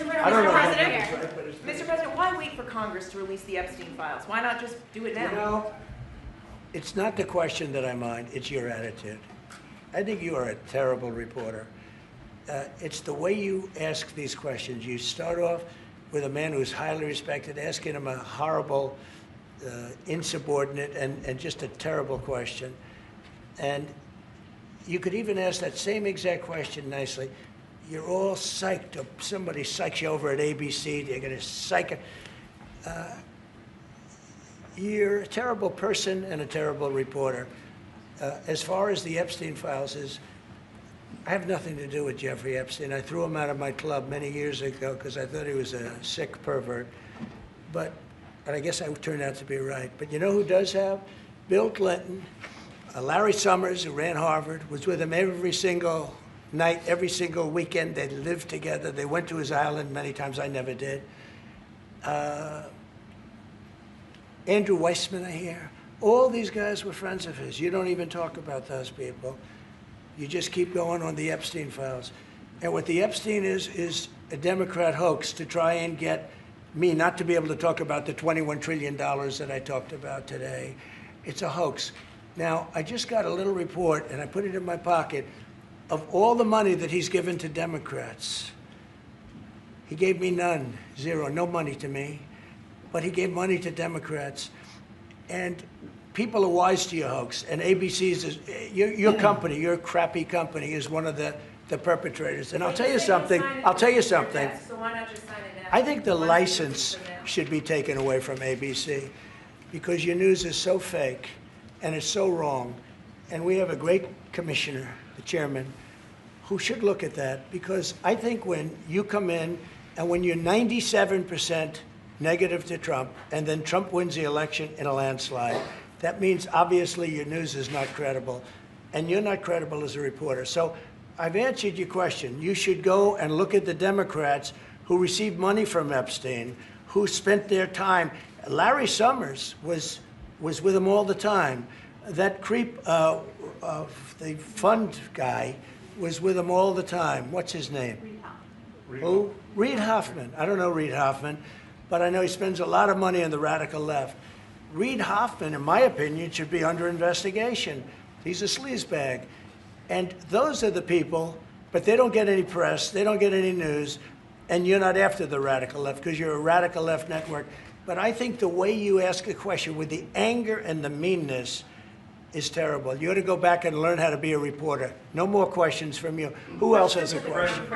I don't know. Mr. President, why wait for Congress to release the Epstein files? Why not just do it now? You know, it's not the question that I mind, it's your attitude. I think you are a terrible reporter. It's the way you ask these questions. You start off with a man who's highly respected, asking him a horrible, insubordinate, and just a terrible question. And you could even ask that same exact question nicely. You're all psyched up. Somebody psychs you over at ABC. They're going to psych it. You're a terrible person and a terrible reporter. As far as the Epstein files is, I have nothing to do with Jeffrey Epstein. I threw him out of my club many years ago because I thought he was a sick pervert. And I guess I turned out to be right. But you know who does have? Bill Clinton, Larry Summers, who ran Harvard, was with him every single night, every single weekend. They lived together. They went to his island many times. I never did. Andrew Weissman, I hear. All these guys were friends of his. You don't even talk about those people. You just keep going on the Epstein files. And what the Epstein is a Democrat hoax to try and get me not to be able to talk about the $21 trillion that I talked about today. It's a hoax. Now, I just got a little report, and I put it in my pocket, of all the money that he's given to Democrats. He gave me none, zero, no money to me. But he gave money to Democrats. And people are wise to your hoax. And ABC's, your company, your crappy company, is one of the perpetrators. And I'll tell you something. I'll tell you something. So why not just sign it now? I think the license should be taken away from ABC because your news is so fake and it's so wrong. And we have a great commissioner, the chairman, who should look at that, because I think when you come in and when you're 97% negative to Trump and then Trump wins the election in a landslide, that means obviously your news is not credible and you're not credible as a reporter. So I've answered your question. You should go and look at the Democrats who received money from Epstein, who spent their time. Larry Summers was with him all the time. That creep, the fund guy, was with him all the time. What's his name? Reid Who? Reid Hoffman. I don't know Reid Hoffman, but I know he spends a lot of money on the radical left. Reid Hoffman, in my opinion, should be under investigation. He's a sleazebag. And those are the people, but they don't get any press, they don't get any news, and you're not after the radical left because you're a radical left network. But I think the way you ask a question with the anger and the meanness is terrible. You ought to go back and learn how to be a reporter. No more questions from you. Who else has a question?